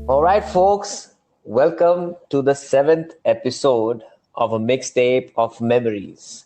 All right, folks, welcome to the seventh episode of a mixtape of memories.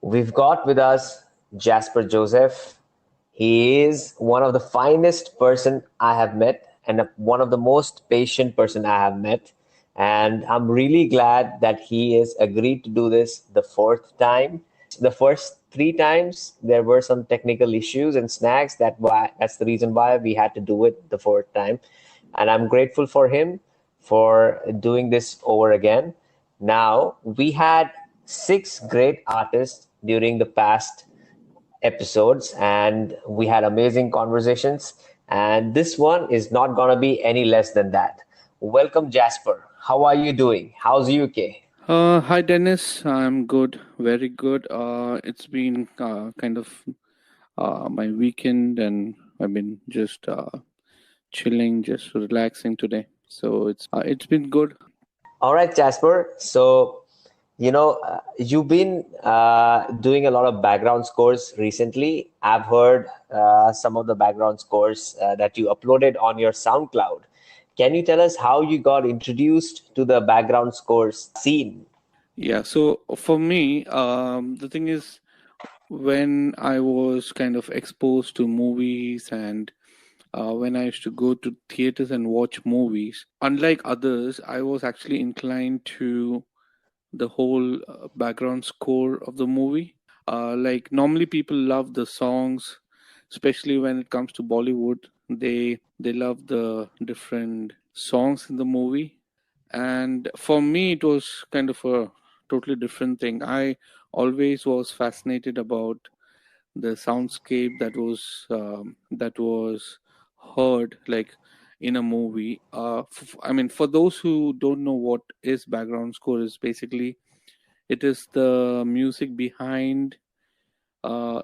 We've got with us Jasper Joseph. He is one of the finest person I have met and one of the most patient person I have met. And I'm really glad that he is agreed to do this the fourth time. The first three times there were some technical issues and snags. That's the reason why we had to do it the fourth time. And I'm grateful for him for doing this over again. Now, we had six great artists during the past episodes, and we had amazing conversations. And this one is not going to be any less than that. Welcome, Jasper. How are you doing? How's UK? Hi Dennis, I'm good, very good. It's been kind of my weekend, and I've been just chilling, just relaxing today. So it's been good. All right, Jasper. So, you've been doing a lot of background scores recently. I've heard some of the background scores that you uploaded on your SoundCloud. Can you tell us how you got introduced to the background scores scene? Yeah. So for me, the thing is, when I was kind of exposed to movies and when I used to go to theaters and watch movies, unlike others, I was actually inclined to the whole background score of the movie. Like normally people love the songs, especially when it comes to Bollywood. They love the different songs in the movie, and for me it was kind of a totally different thing. I always was fascinated about the soundscape that was heard like in a movie. I mean, for those who don't know what is background score, is basically it is the music behind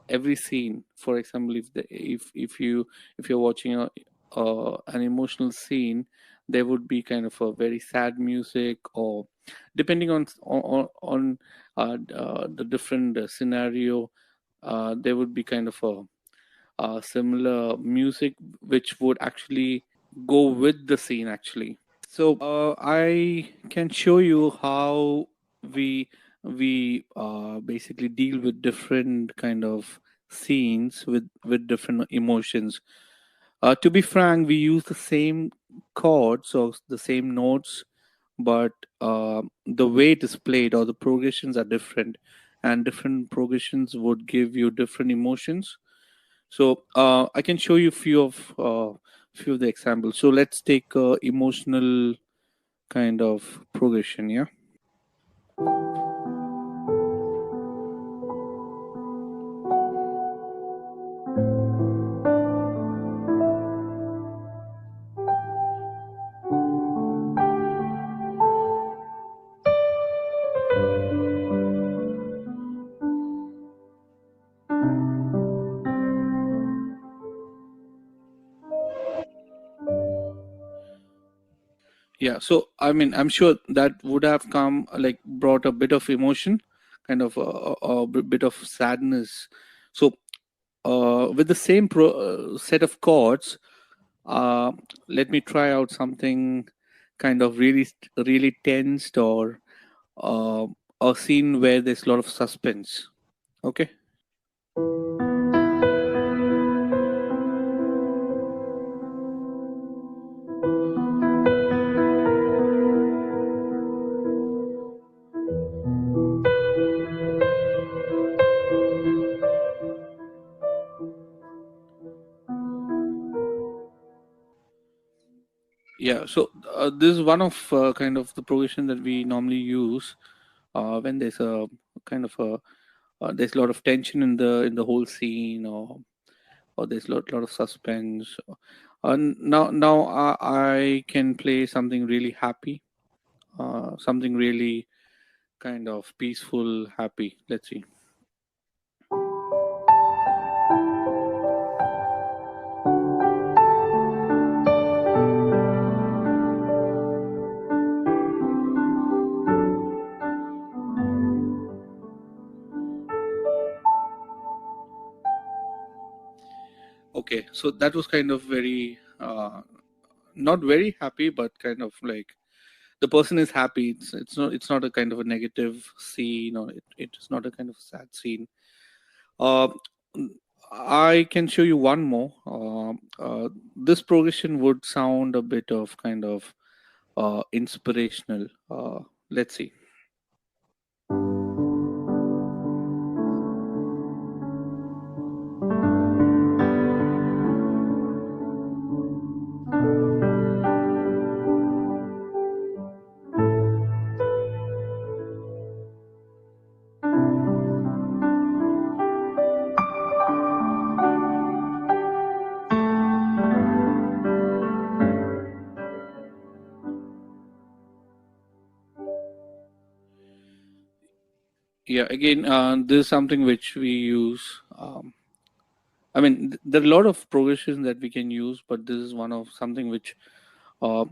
every scene. For example, if you're watching an emotional scene, there would be kind of a very sad music, or depending on the different scenario, there would be kind of a similar music which would actually go with the scene actually. So I can show you how we we basically deal with different kind of scenes with different emotions. To be frank, we use the same chords or the same notes, but the way it is played or the progressions are different, and different progressions would give you different emotions. So I can show you few of the examples. So let's take emotional kind of progression. Yeah. Yeah. So I mean, I'm sure that would have come like brought a bit of emotion, kind of a bit of sadness. So with the same set of chords, uh, let me try out something kind of really tensed, or uh, a scene where there's a lot of suspense. Okay. Yeah, so this is one of kind of the progression that we normally use when there's a kind of a there's a lot of tension in the whole scene, or there's lot of suspense. Now I can play something really happy, something really kind of peaceful, happy. Let's see. Okay, so that was kind of very not very happy, but kind of like the person is happy. It's not a kind of a negative scene, or it is not a kind of sad scene. Uh, I can show you one more. This progression would sound a bit of kind of inspirational. Let's see. Yeah, again, this is something which we use. I mean, there are a lot of progressions that we can use, but this is one of something which, uh,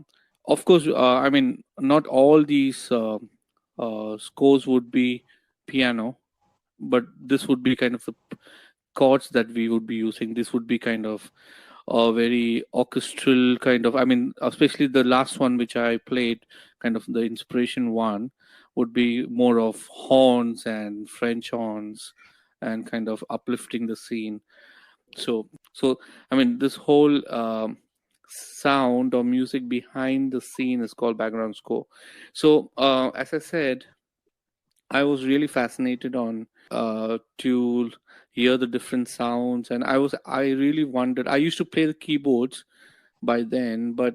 of course, I mean, not all these scores would be piano, but this would be kind of the chords that we would be using. This would be kind of a very orchestral kind of. I mean, especially the last one which I played, kind of the inspiration one, would be more of horns and French horns, and kind of uplifting the scene. So I mean, this whole sound or music behind the scene is called background score. So as I said, I was really fascinated on to hear the different sounds, and I really wondered. I used to play the keyboards by then, but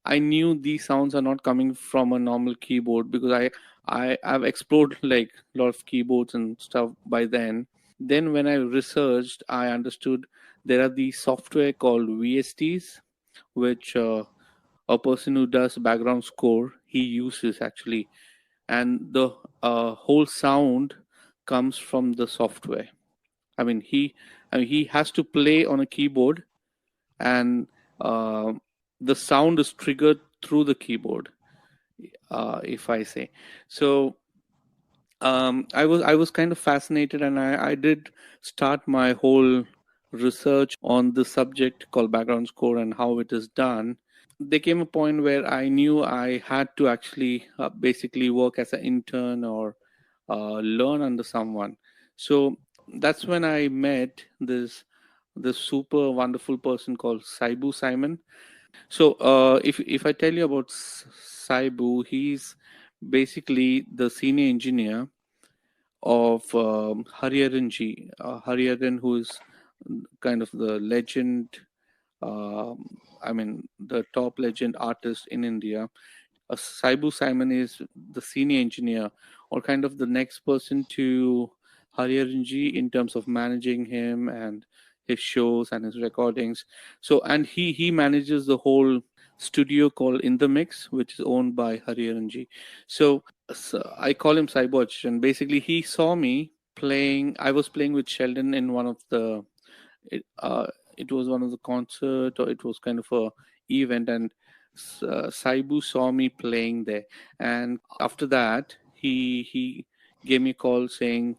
I knew these sounds are not coming from a normal keyboard, because I've explored like a lot of keyboards and stuff by then. Then when I researched, I understood there are these software called VSTs, which a person who does background score he uses actually, and the whole sound comes from the software. I mean, he has to play on a keyboard, and the sound is triggered through the keyboard. If I say so, I was kind of fascinated, and I did start my whole research on the subject called background score and how it is done. There came a point where I knew I had to actually basically work as an intern or learn under someone. So that's when I met this super wonderful person called Saibu Simon. So if I tell you about Saibu, he's basically the senior engineer of Hariharan Ji. Hariharan, who is kind of the legend, I mean, the top legend artist in India. Saibu Simon is the senior engineer, or kind of the next person to Hariharan Ji in terms of managing him and his shows and his recordings. So, and he manages the whole studio called In the Mix, which is owned by Hariharan Ji. So I call him Cyborg, and basically he saw me playing. I was playing with Sheldon in one of the. It, uh, it was one of the concert, or it was kind of a event, and Saibu saw me playing there, and after that he gave me a call saying,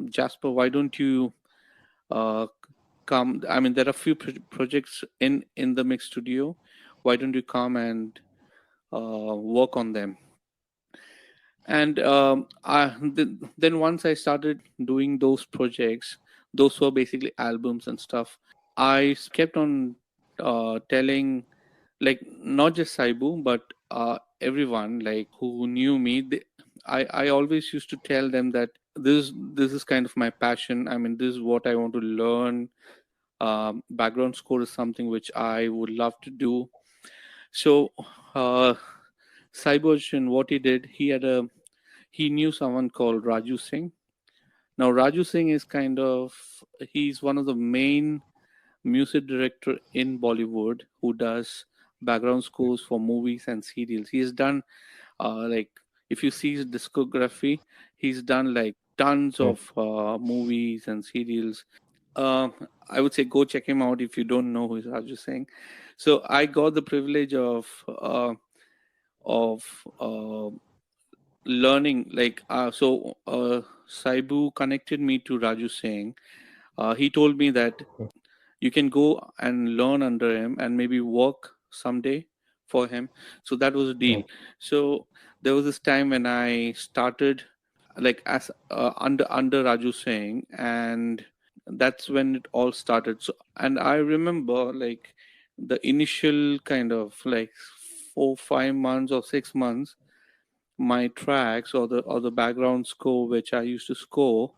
Jasper, why don't you uh, come? I mean, there are a few projects in the mix studio. Why don't you come and work on them? And then once I started doing those projects, those were basically albums and stuff. I kept on telling, like, not just Saibu, but everyone like who knew me. I always used to tell them that this is kind of my passion. I mean, this is what I want to learn. Background score is something which I would love to do. So uh, Saibu, what he did, he knew someone called Raju Singh. Now Raju Singh is he's one of the main music director in Bollywood who does background scores for movies and serials. He's done like, if you see his discography, he's done like tons Hmm. of movies and serials. I would say go check him out if you don't know who is Raju Singh. So I got the privilege of learning, like, Saibu connected me to Raju Singh. He told me that you can go and learn under him and maybe work someday for him. So that was a deal. Mm. So there was this time when I started like as under Raju Singh, and that's when it all started. So, and I remember like the initial kind of like 4 5 months or 6 months, my tracks or the background score which I used to score,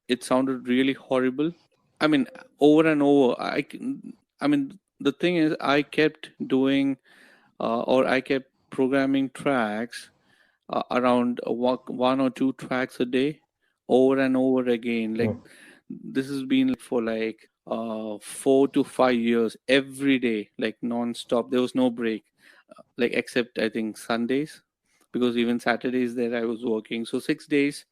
it sounded really horrible. I mean, over and over. I mean, the thing is, I kept doing or I kept programming tracks around one or two tracks a day, over and over again. Like Mm. this has been for like 4 to 5 years, every day, like non-stop. There was no break, like except I think Sundays, because even Saturdays there I was working. So 6 days,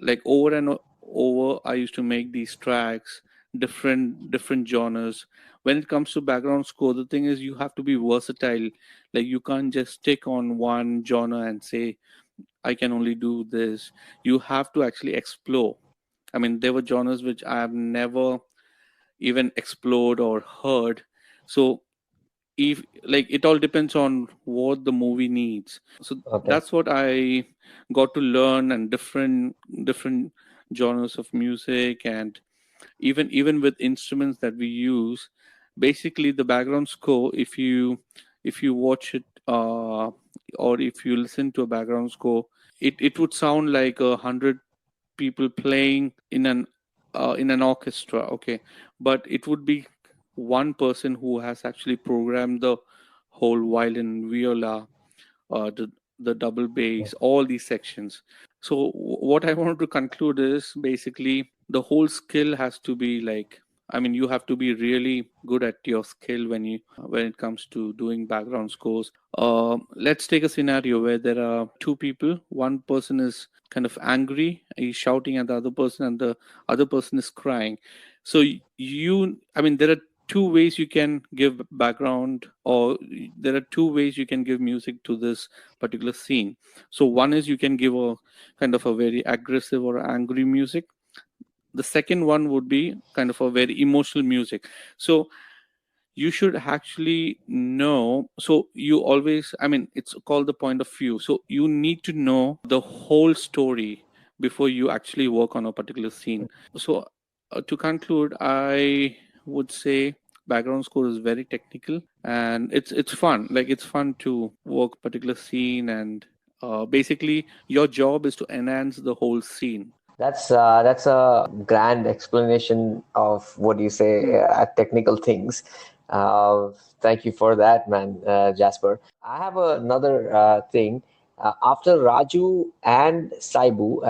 like over and over, I used to make these tracks, different genres. When it comes to background score, the thing is you have to be versatile. Like you can't just stick on one genre and say I can only do this. You have to actually explore. I mean, there were genres which I have never even explored or heard. So if like it all depends on what the movie needs. So Okay. that's what I got to learn, and different genres of music, and even with instruments that we use. Basically the background score, if you watch it or if you listen to a background score, it would sound like 100 people playing in an orchestra, okay, but it would be one person who has actually programmed the whole violin, viola, uh, the the double bass, all these sections. So what I wanted to conclude is basically the whole skill has to be like, I mean, you have to be really good at your skill when it comes to doing background scores. Let's take a scenario where there are two people. One person is kind of angry, he's shouting at the other person, and the other person is crying. So I mean, there are two ways you can give background, or there are two ways you can give music to this particular scene. So one is you can give a kind of a very aggressive or angry music. The second one would be kind of a very emotional music. So you should actually know, so you always, I mean, it's called the point of view. So you need to know the whole story before you actually work on a particular scene. So to conclude, I would say background score is very technical, and it's fun. Like it's fun to work a particular scene, and basically your job is to enhance the whole scene. That's a grand explanation of what you say Hmm. technical things. Thank you for that, man, Jasper. I have another thing. After Raju and Saibu,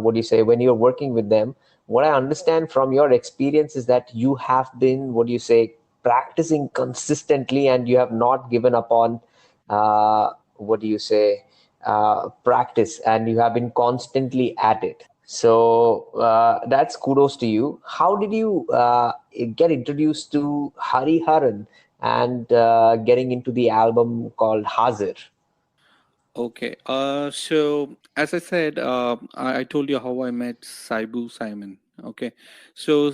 what do you say when you're working with them? What I understand from your experience is that you have been, what do you say, practicing consistently, and you have not given up on, what do you say, practice, and you have been constantly at it. So that's kudos to you. How did you get introduced to Hariharan and getting into the album called Hazir? Okay. So as I said, I told you how I met Saibu Simon. Okay. So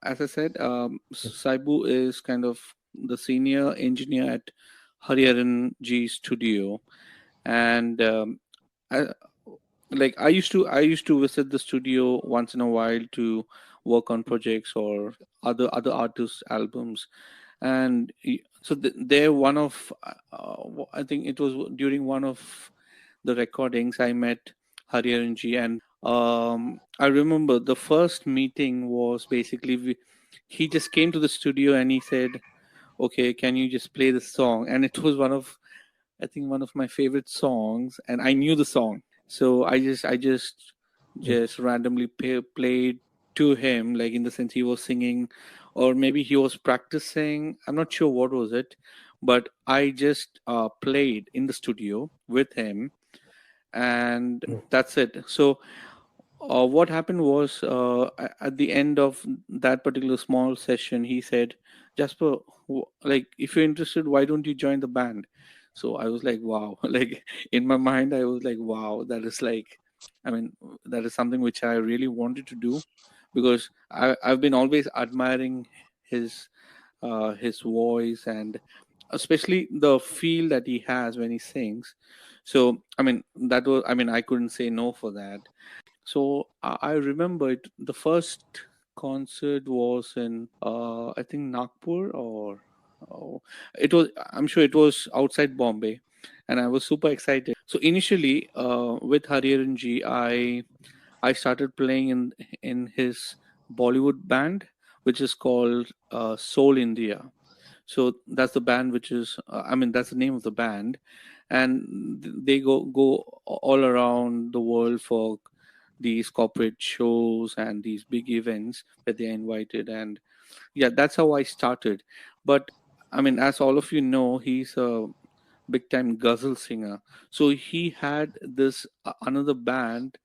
as I said, Saibu is kind of the senior engineer at Hariharan Ji studio, and I, like I used to visit the studio once in a while to work on projects or other artists' albums, and so they're one of I think it was during one of the recordings I met Hariharan Ji, and I remember the first meeting was basically he just came to the studio and he said, "Okay, can you just play the song?" And it was one of, I think, one of my favorite songs, and I knew the song, so I just randomly played to him, like in the sense he was singing, or maybe he was practicing. I'm not sure what was it, but I just played in the studio with him, and that's it. So what happened was at the end of that particular small session, he said, Jasper, like if you're interested, why don't you join the band? So I was like, wow. Like in my mind I was like, wow, that is like, I mean, that is something which I really wanted to do, because I've been always admiring his his voice, and especially the feel that he has when he sings. So I mean, that was, I mean, I couldn't say no for that. So I remember it. The first concert was in, I think, Nagpur, or oh, it was. I'm sure it was outside Bombay, and I was super excited. So initially, with Hariharan Ji, I started playing in his Bollywood band, which is called Soul India. So that's the band, which is, I mean, that's the name of the band, and they go all around the world for these corporate shows and these big events that they are invited. And yeah, that's how I started. But I mean, as all of you know, he's a big time ghazal singer. So he had this another band,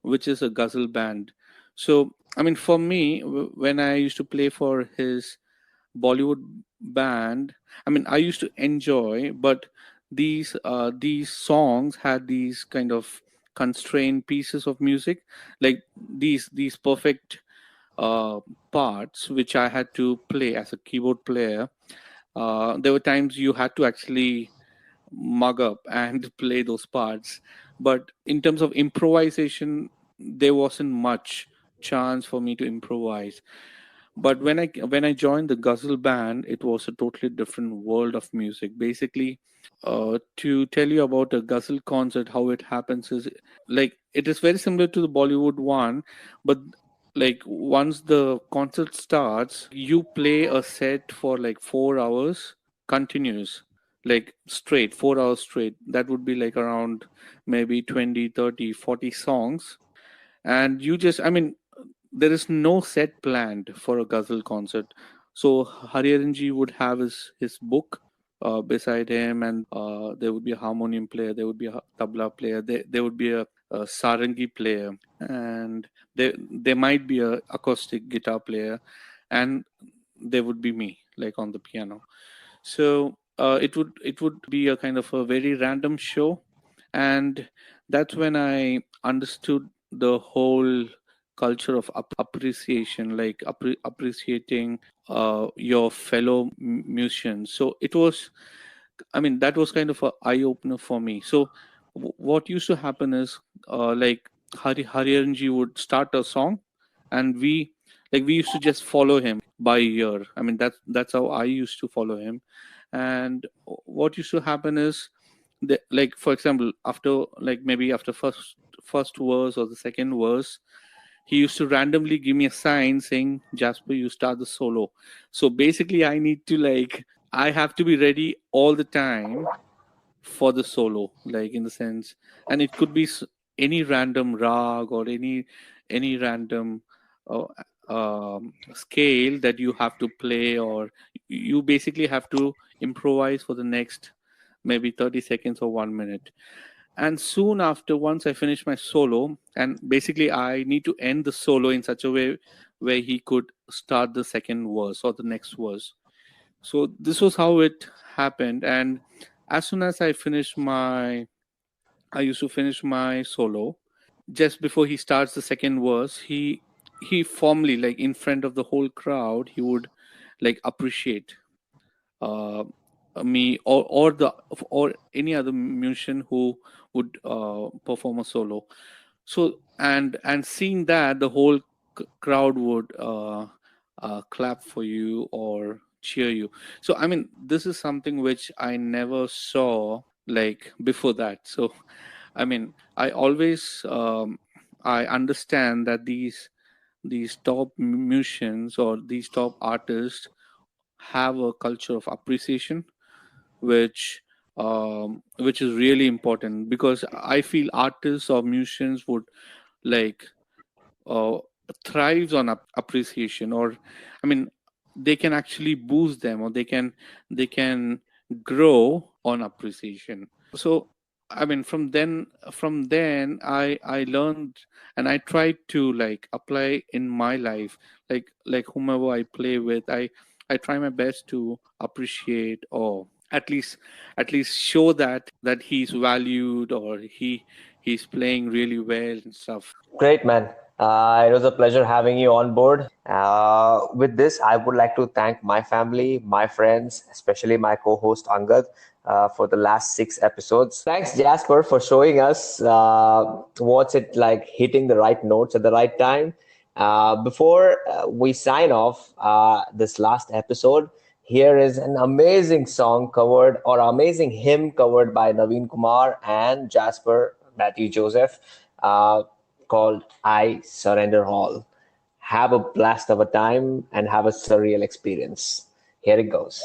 which is a ghazal band. So I mean, for me, when I used to play for his Bollywood band, I mean, I used to enjoy, but these songs had these kind of constrained pieces of music, like these perfect uh, parts which I had to play as a keyboard player. There were times you had to actually mug up and play those parts, but in terms of improvisation, there wasn't much chance for me to improvise. But when I joined the Ghazal band, it was a totally different world of music. Basically, to tell you about a Ghazal concert, how it happens is, like, it is very similar to the Bollywood one, but like once the concert starts, you play a set for like 4 hours continuous, like straight, 4 hours straight. That would be like around maybe 20, 30, 40 songs. And you just, I mean, there is no set planned for a ghazal concert. So Hariharan Ji would have his book beside him, and there would be a harmonium player, there would be a tabla player, there would be a sarangi player, and there might be a acoustic guitar player, and there would be me, like, on the piano. So it would be a kind of a very random show, and that's when I understood the whole culture of appreciation, like appreciating your fellow musicians. So it was, I mean, that was kind of a eye opener for me. So what used to happen is, like, Hariharan Ji would start a song, and we used to just follow him by ear. I mean, that's how I used to follow him. And what used to happen is, like, for example, after, like, maybe after first verse or the second verse, he used to randomly give me a sign saying, Jasper, you start the solo. So basically, I have to be ready all the time for the solo, like, in the sense, and it could be any random rag or any random uh, scale that you have to play, or you basically have to improvise for the next maybe 30 seconds or 1 minute. And soon after, once I finish my solo, and basically I need to end the solo in such a way where he could start the second verse or the next verse. So this was how it happened. And as soon as I used to finish my solo, just before he starts the second verse, he formally, like, in front of the whole crowd, he would, like, appreciate uh, me, or any other musician who would perform a solo. So, and seeing that, the whole crowd would clap for you or cheer you. So I mean, this is something which I never saw, like, before that. So I mean, I always I understand that these top musicians or these top artists have a culture of appreciation, which is really important, because I feel artists or musicians would, like, uh, thrives on appreciation, or I mean, they can actually boost them, or they can grow on appreciation. So I mean, from then I learned, and I tried to, like, apply in my life, like whomever I play with, I try my best to appreciate, or at least show that he's valued, or he's playing really well and stuff. Great, man. It was a pleasure having you on board. With this, I would like to thank my family, my friends, especially my co-host Angad, for the last 6 episodes. Thanks, Jasper, for showing us what's it like hitting the right notes at the right time. Before we sign off this last episode, here is an amazing song covered or amazing hymn covered by Naveen Kumar and Jasper Matthew Joseph. Called I Surrender All. Have a blast of a time and have a surreal experience. Here it goes.